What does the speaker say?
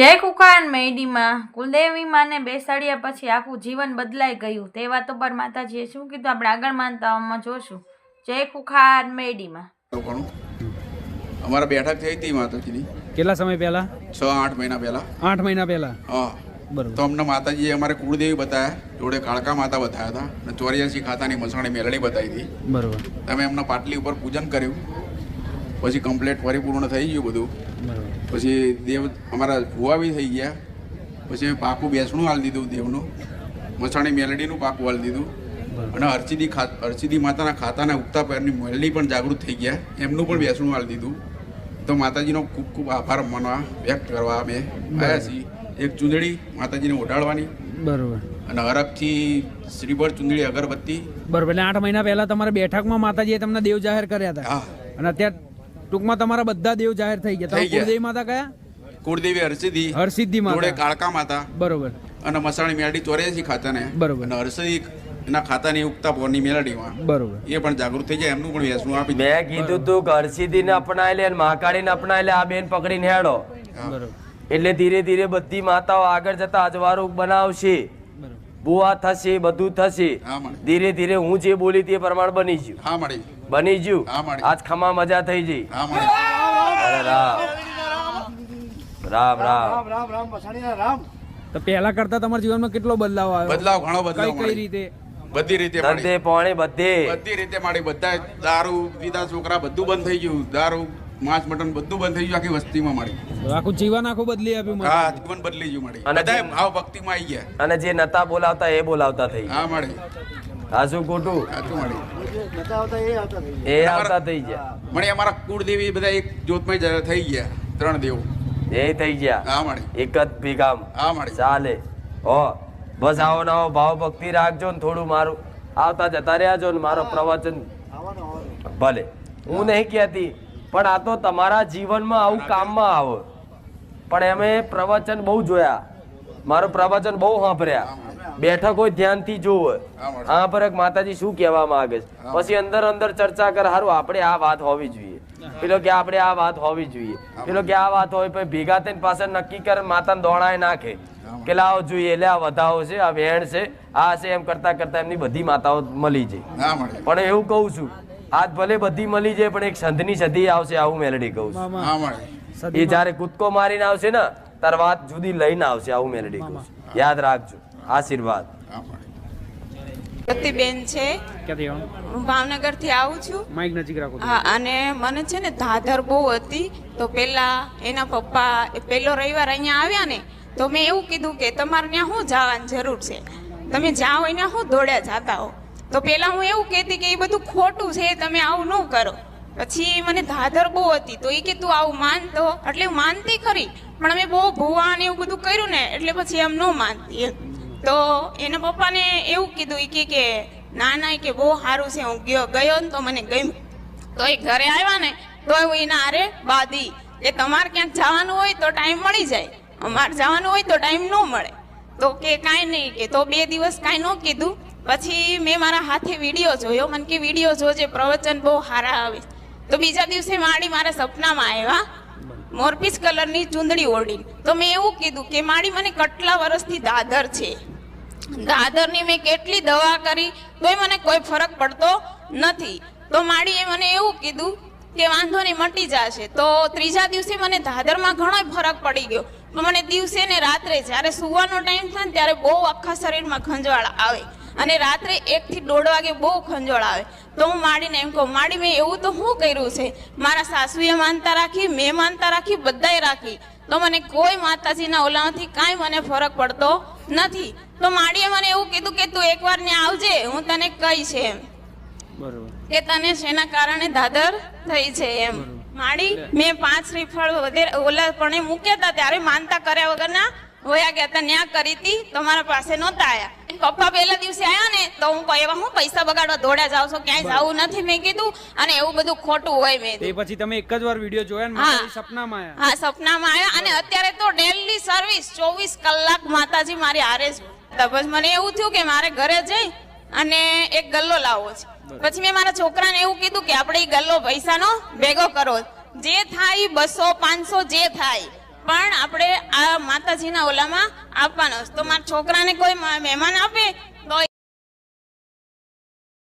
જય કુખાન મેડીમાં કુલદેવી માને બેસાડ્યા પછી આખું જીવન બદલાઈ ગયું તે વાતો પર માતાજીએ શું કીધું આપણે આગળ માનતાઓમાં જોશું. જય કુખાન મેડીમાં અમારા બેઠક થઈ હતી માતાજીની. કેટલા સમય પહેલા? 6-8 મહિના પહેલા. 8 મહિના પહેલા. હા બરોબર. તો અમને માતાજીએ અમારે કુળદેવી બતાવ્યા, જોડે કાળકા માતા બતાવ્યા હતા અને 84 ખાતાની મસાણી મેલડી બતાવી હતી. બરોબર. તમે એમના પાટલી ઉપર પૂજન કર્યું, પછી કમ્પ્લીટ પરિપૂર્ણ થઈ ગયું બધું. પછી દેવ અમારા ભુવા બી થઈ ગયા. પછી પાકું બેસણું હાલ દીધું દેવનું, મસાણી મેલડીનું પાકું હાલ દીધું અને હરસિદ્ધિ માતાના ખાતાના ઉગતા પેરની મેલડી પણ જાગૃત થઈ ગયા, એમનું પણ બેસણું હાલ દીધું. તો માતાજીનો ખૂબ ખૂબ આભાર માનવા વ્યક્ત કરવા અમે આવ્યા છીએ. એક ચૂંદડી માતાજીને ઓઢાડવાની, બરોબર, અને હરખથી શ્રીફળ, ચૂંદડી, અગરબત્તી. બરોબર. એટલે 8 મહિના પહેલા તમારા બેઠકમાં માતાજીએ તમને દેવ જાહેર કર્યા હતા. હા. અને અત્યારે ટૂંકમાં તમારા બધા દેવ જાહેર થઈ ગયા. તમે કુળદેવી માતા કયા? કુળદેવી હરસિદ્ધિ માતા, જોડે કાળકા માતા, બરોબર, અને મસાણી મેલડી 84 ખાતાને, બરોબર, અને હરસિદ્ધિ એના ખાતાની ઉગતા પોરની મેલડીમાં, બરોબર, એ પણ જાગૃત થઈ જાય, એમનું પણ વ્યસનું આપી. મેં કીધું તું કે હરસિદ્ધિને અપનાવી લે અને મહાકાળીને અપનાવી લે, આ બેન પકડીને હેડો. બરોબર. એટલે ધીરે ધીરે બધી માતાઓ આગળ જતા અજવાળું બનાવશે, બુઆ થશે, બધું થશે. ધીરે ધીરે હું જે બોલી તે પ્રમાણે બની ગયું. હા મળી, બની ગયું. આજ ખમા મજા થઈ ગઈ. હા મળી. અરે રામ રામ રામ રામ. તો પહેલા કરતા તમારા જીવનમાં કેટલો બદલાવ આવ્યો? બદલાવ ઘણો બદલાવ. કઈ રીતે? બધી રીતે ધંધે પાણી બધી રીતે મળી. બધા દારૂ પીતા છોકરા બધું બંધ થઈ ગયું, દારૂ, માંસ, મટન બધું બંધ થઈ ગયું, આખી વસ્તીમાં મળી. આખું જીવન આખું બદલી આપ્યું. હા, જીવન બદલી ગયું મળી. અને બધા ભાવ ભક્તિમાં આવી ગયા. અને જે નતા બોલાવતા એ બોલાવતા થઈ ગયા. હા મળી. આ શું ખોટું? સાચું મળી. એ આવતા થઈ ગયા. મળી. અમારા કુળદેવી બધા એક જ્યોતમય થઈ ગયા, 3 દેવો એ થઈ ગયા. હા મળી. એક જ ભીગામ. હા મળી. ચાલે. હો બસ આવો નવો ભાવ ભક્તિ રાખજો ને થોડું મારું આવતા જતા રહેજો ને મારો પ્રવચન ભલે હું નહીં કહેતી, પણ આ તો તમારા જીવનમાં આવું કામમાં આવે. પણ એમે પ્રવચન બહુ જોયા, મારું પ્રવચન બહુ સાંભળ્યા, બેઠક હોય ધ્યાનથી જોવે. હા પર માતાજી શું કહેવા માંગે છે, પછી અંદર અંદર ચર્ચા કરે, સારું આપણે આ વાત હોવી જોઈએ, પેલો કે આપણે આ વાત હોવી જોઈએ, પેલો કે આ વાત હોય, પછી ભેગા થઈને પાછળ નક્કી કરે, માતાને દોડાય નાખે કે લાવો જોઈએ, એટલે આ વધાવો છે, આ વેણ છે, આ છે, એમ કરતા કરતા એમની બધી માતાઓ મળી જાય. પણ એવું કહું છું, આજ ભલે બધી મળી જાય, પણ એક સંધની સદી આવશે, આવું મેલડી કહું છું. એ જયારે કૂદકો મારીને આવશે ને તાર વાત જુદી લઈને આવશે, આવું મેલડી કહું છું. યાદ રાખજો. આશીર્વાદ. બેન છે, હું ભાવનગર થી આવું છું. માઈક નજીક રાખો. હા, અને મને છે ને ધાધર બહુ હતી. તો પેલા એના પપ્પા પેલો રવિવાર અહીંયા આવ્યા ને, તો મેં એવું કીધું કે તમારે ત્યાં શું જવાની જરૂર છે, તમે જાઓ એને શું દોડ્યા જાતા હો. તો પેલા હું એવું કહેતી કે એ બધું ખોટું છે, તમે આવું ન કરો. પછી મને ધાધર બહુ હતી, તો એ કે તું આવું માનતો, એટલે હું માનતી ખરી, પણ અમે બહુ ભૂવા ને એવું બધું કર્યું ને, એટલે પછી એમ ન માનતી એમ. તો એના પપ્પાને એવું કીધું, એ કે ના ના, કે બહુ સારું છે, હું ગયો ને તો મને ગમ્યું. તો એ ઘરે આવ્યા ને તો એના આરે બાદી કે તમારે ક્યાંક જવાનું હોય તો ટાઈમ મળી જાય, અમારે જવાનું હોય તો ટાઈમ ન મળે. તો કે કાંઈ નહીં, કે તો 2 દિવસ કાંઈ ન કીધું. પછી મેં મારા હાથે વિડીયો જોયો, મને કે વિડીયો જોજે, પ્રવચન બહુ સારા આવે. તો બીજા દિવસે માડી મારા સપનામાં આવ્યા, મોરપીસ કલરની ચૂંદડી ઓઢી. તો મેં એવું કીધું કે માડી મને કેટલા વર્ષથી દાદર છે, દાદરની મેં કેટલી દવા કરી તોય મને કોઈ ફરક પડતો નથી. તો માડીએ મને એવું કીધું કે વાંધો નહીં, મટી જશે. તો 3જા દિવસે મને દાદરમાં ઘણો ફરક પડી ગયો. પણ મને દિવસે ને રાત્રે જ્યારે સુવાનો ટાઈમ થાય ને ત્યારે બહુ આખા શરીરમાં ખંજવાળ આવે, અને રાત્રે 1 થી 1.5 વાગે બહુ ખંજવાળ આવે. તો હું માડીને એમ કહું, માડી મેં એવું તો શું કર્યું છે? મારા સાસુએ માનતા રાખી, મેં માનતા રાખી, બધાએ રાખી, તો મને કોઈ માતાજીના ઓલામાંથી કાંઈ મને ફરક પડતો નથી. તો માડીએ મને એવું કીધું કે તું એકવાર ને આવજે, હું તને કહીશ એમ કે તને શેના કારણે દાદર થઈ છે એમ. માડી મેં 5 શ્રીફળ વધારે ઓલા પણ મૂક્યા હતા, ત્યારે માનતા કર્યા વગરના હોયા ગયા હતા, ન્યા કરી હતી, તમારા પાસે નહોતા આયા. પપ્પા પહેલા દિવસે આયા ને તો હું કહેવા, હું પૈસા બગાડવા દોડ્યા જાવ છો, ક્યાંય જવું નથી મેં કીધું, અને એવું બધું ખોટું હોય મેં. એ પછી તમે એક જ વાર વિડીયો જોયા ને સપનામાં આયા? હા, સપનામાં આયા. અને અત્યારે તો ડેલી સર્વિસ 24 કલાક માતાજી મારી હારે છે. બસ મને એવું થયું કે મારે ઘરે જઈ અને એક ગલ્લો લાવવો છે. પછી મેં મારા છોકરાને એવું કીધું કે આપણે એ ગલ્લો પૈસાનો ભેગો કરો, જે થાય 200-500 જે થાય પણ આપણે આ માતાજીના ઓલામાં આપવાનો. તો મારા છોકરાને કોઈ મહેમાન આપે તો